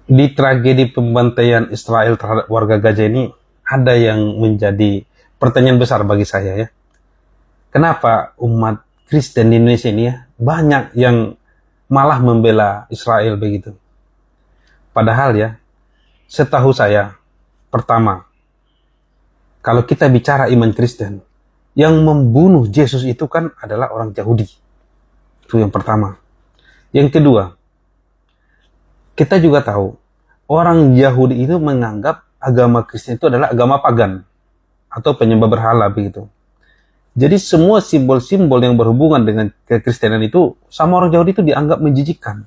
Di tragedi pembantaian Israel terhadap warga Gaza ini ada yang menjadi pertanyaan besar bagi saya ya. Kenapa umat Kristen di Indonesia ini ya banyak yang malah membela Israel begitu. Padahal ya, setahu saya, pertama, kalau kita bicara iman Kristen, yang membunuh Yesus itu kan adalah orang Yahudi. Itu yang pertama. Yang kedua, kita juga tahu orang Yahudi itu menganggap agama Kristen itu adalah agama pagan atau penyembah berhala begitu. Jadi semua simbol-simbol yang berhubungan dengan kekristenan itu sama orang Yahudi itu dianggap menjijikkan.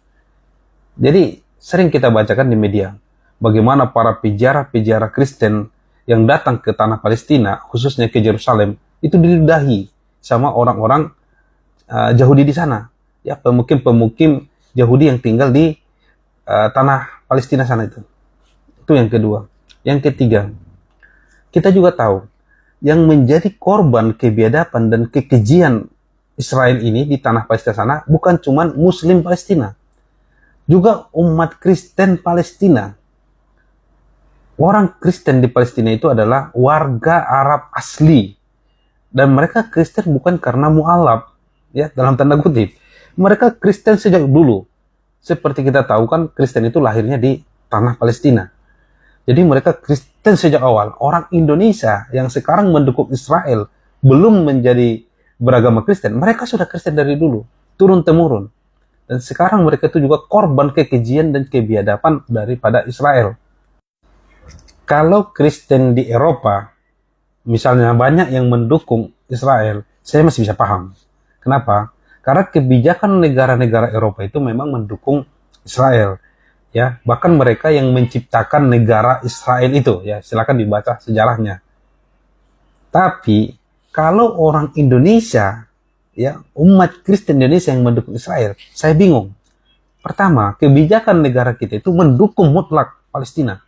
Jadi sering kita bacakan di media bagaimana para peziarah-peziarah Kristen yang datang ke tanah Palestina, khususnya ke Yerusalem, itu diludahi sama orang-orang Yahudi di sana. Ya, pemukim-pemukim Yahudi yang tinggal di tanah Palestina sana itu. Itu yang kedua. Yang ketiga, kita juga tahu yang menjadi korban kebiadaban dan kekejian Israel ini di tanah Palestina sana bukan cuma Muslim Palestina, juga umat Kristen Palestina. Orang Kristen di Palestina itu adalah warga Arab asli, dan mereka Kristen bukan karena mualaf, ya dalam tanda kutip. Mereka Kristen sejak dulu. Seperti kita tahu kan Kristen itu lahirnya di tanah Palestina. Jadi mereka Kristen sejak awal. Orang Indonesia yang sekarang mendukung Israel belum menjadi beragama Kristen. Mereka sudah Kristen dari dulu, turun-temurun. Dan sekarang mereka itu juga korban kekejian dan kebiadaban daripada Israel. Kalau Kristen di Eropa, misalnya banyak yang mendukung Israel, saya masih bisa paham. Kenapa? Karena kebijakan negara-negara Eropa itu memang mendukung Israel. Ya, bahkan mereka yang menciptakan negara Israel itu, ya silakan dibaca sejarahnya. Tapi kalau orang Indonesia, ya umat Kristen Indonesia yang mendukung Israel, saya bingung. Pertama, kebijakan negara kita itu mendukung mutlak Palestina.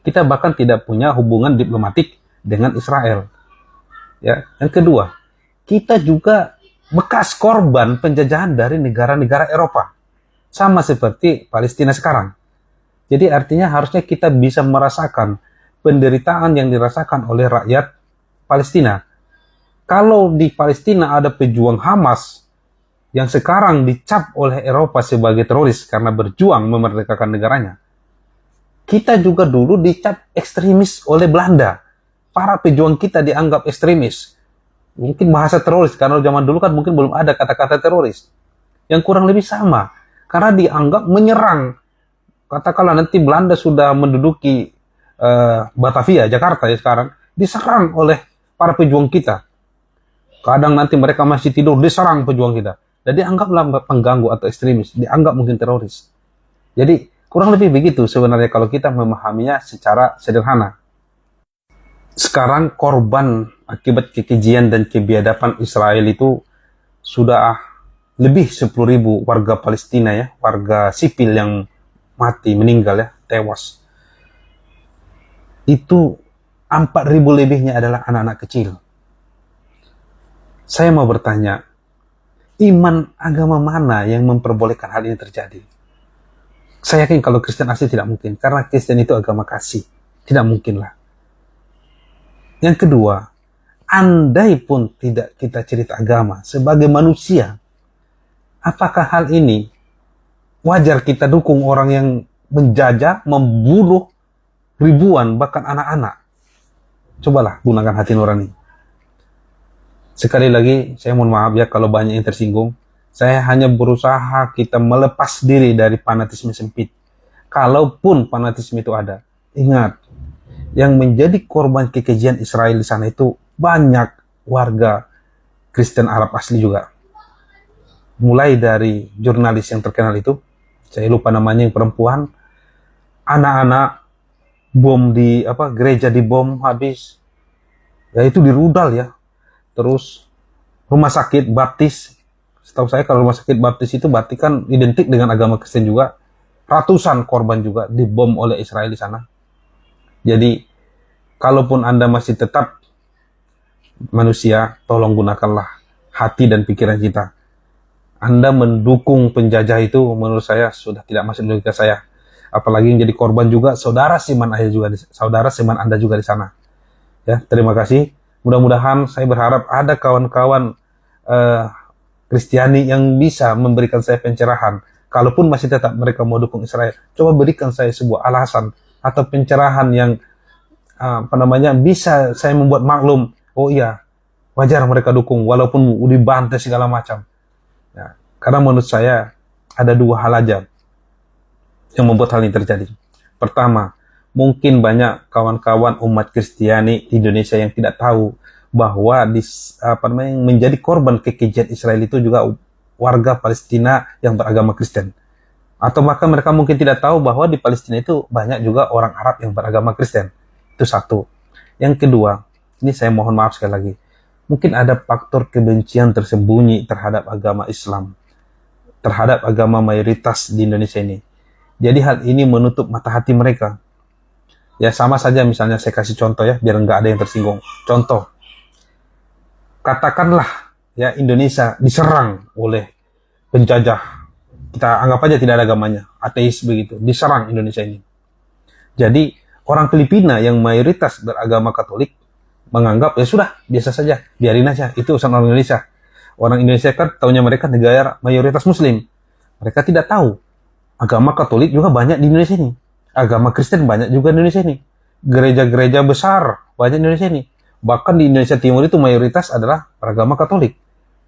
Kita bahkan tidak punya hubungan diplomatik dengan Israel. Ya, yang kedua, kita juga bekas korban penjajahan dari negara-negara Eropa, sama seperti Palestina sekarang. Jadi artinya harusnya kita bisa merasakan penderitaan yang dirasakan oleh rakyat Palestina. Kalau di Palestina ada pejuang Hamas yang sekarang dicap oleh Eropa sebagai teroris karena berjuang memerdekakan negaranya, kita juga dulu dicap ekstremis oleh Belanda. Para pejuang kita dianggap ekstremis. Mungkin bahasa teroris, karena zaman dulu kan mungkin belum ada kata-kata teroris. Yang kurang lebih sama. Karena dianggap menyerang. Katakanlah nanti Belanda sudah menduduki Batavia, Jakarta ya sekarang, diserang oleh para pejuang kita. Kadang nanti mereka masih tidur, diserang pejuang kita. Dan dianggaplah pengganggu atau ekstremis, dianggap mungkin teroris. Jadi kurang lebih begitu sebenarnya kalau kita memahaminya secara sederhana. Sekarang korban akibat kekejian dan kebiadaban Israel itu sudah lebih 10.000 warga Palestina ya, warga sipil yang mati, meninggal ya, tewas. Itu 4.000 lebihnya adalah anak-anak kecil. Saya mau bertanya, iman agama mana yang memperbolehkan hal ini terjadi? Saya yakin kalau Kristen asli tidak mungkin, karena Kristen itu agama kasih. Tidak mungkin lah. Yang kedua, andai pun tidak kita cerita agama, sebagai manusia, apakah hal ini wajar kita dukung orang yang menjajah, membunuh ribuan, bahkan anak-anak? Cobalah gunakan hati nurani. Sekali lagi, saya mohon maaf ya kalau banyak yang tersinggung. Saya hanya berusaha kita melepas diri dari fanatisme sempit. Kalaupun fanatisme itu ada, ingat, yang menjadi korban kekejian Israel di sana itu banyak warga Kristen Arab asli juga. Mulai dari jurnalis yang terkenal itu, saya lupa namanya, yang perempuan, anak-anak, bom di gereja dibom habis, ya itu dirudal ya. Terus rumah sakit baptis, setahu saya kalau rumah sakit baptis itu berarti kan identik dengan agama Kristen juga. Ratusan korban juga dibom oleh Israel di sana. Jadi kalaupun Anda masih tetap manusia, tolong gunakanlah hati dan pikiran kita. Anda mendukung penjajah itu menurut saya sudah tidak masuk logika saya. Apalagi yang jadi korban juga saudara seiman Anda juga di sana. Ya, terima kasih. Mudah-mudahan saya berharap ada kawan-kawan Kristiani yang bisa memberikan saya pencerahan. Kalaupun masih tetap mereka mau dukung Israel, coba berikan saya sebuah alasan atau pencerahan yang bisa saya membuat maklum. Oh iya, wajar mereka dukung walaupun dibantai segala macam. Ya, karena menurut saya ada dua hal aja yang membuat hal ini terjadi. Pertama, mungkin banyak kawan-kawan umat Kristiani di Indonesia yang tidak tahu bahwa menjadi korban kekejian Israel itu juga warga Palestina yang beragama Kristen. Atau bahkan mereka mungkin tidak tahu bahwa di Palestina itu banyak juga orang Arab yang beragama Kristen. Itu satu. Yang kedua, ini saya mohon maaf sekali lagi, mungkin ada faktor kebencian tersembunyi terhadap agama Islam, terhadap agama mayoritas di Indonesia ini. Jadi hal ini menutup mata hati mereka. Ya sama saja misalnya saya kasih contoh ya, biar nggak ada yang tersinggung. Contoh, katakanlah ya Indonesia diserang oleh penjajah. Kita anggap aja tidak ada agamanya, ateis begitu, diserang Indonesia ini. Jadi orang Filipina yang mayoritas beragama Katolik menganggap ya sudah biasa saja, biarin aja, itu urusan orang Indonesia. Orang Indonesia kan taunya mereka negara mayoritas Muslim. Mereka tidak tahu agama Katolik juga banyak di Indonesia ini. Agama Kristen banyak juga di Indonesia ini. Gereja-gereja besar banyak di Indonesia ini. Bahkan di Indonesia Timur itu mayoritas adalah beragama Katolik.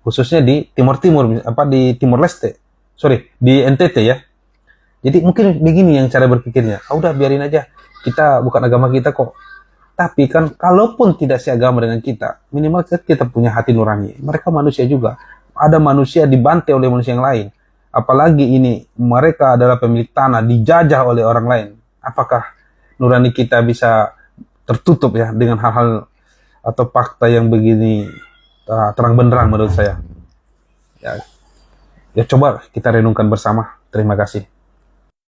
Khususnya di Timur di Timur Leste. Di NTT ya. Jadi mungkin begini yang cara berpikirnya. Udah biarin aja. Kita bukan agama kita kok. Tapi kan kalaupun tidak seagama dengan kita, minimal kita punya hati nurani. Mereka manusia juga. Ada manusia dibantai oleh manusia yang lain. Apalagi ini mereka adalah pemilik tanah, dijajah oleh orang lain. Apakah nurani kita bisa tertutup ya dengan hal-hal atau fakta yang begini terang benderang menurut saya. Ya coba kita renungkan bersama. Terima kasih.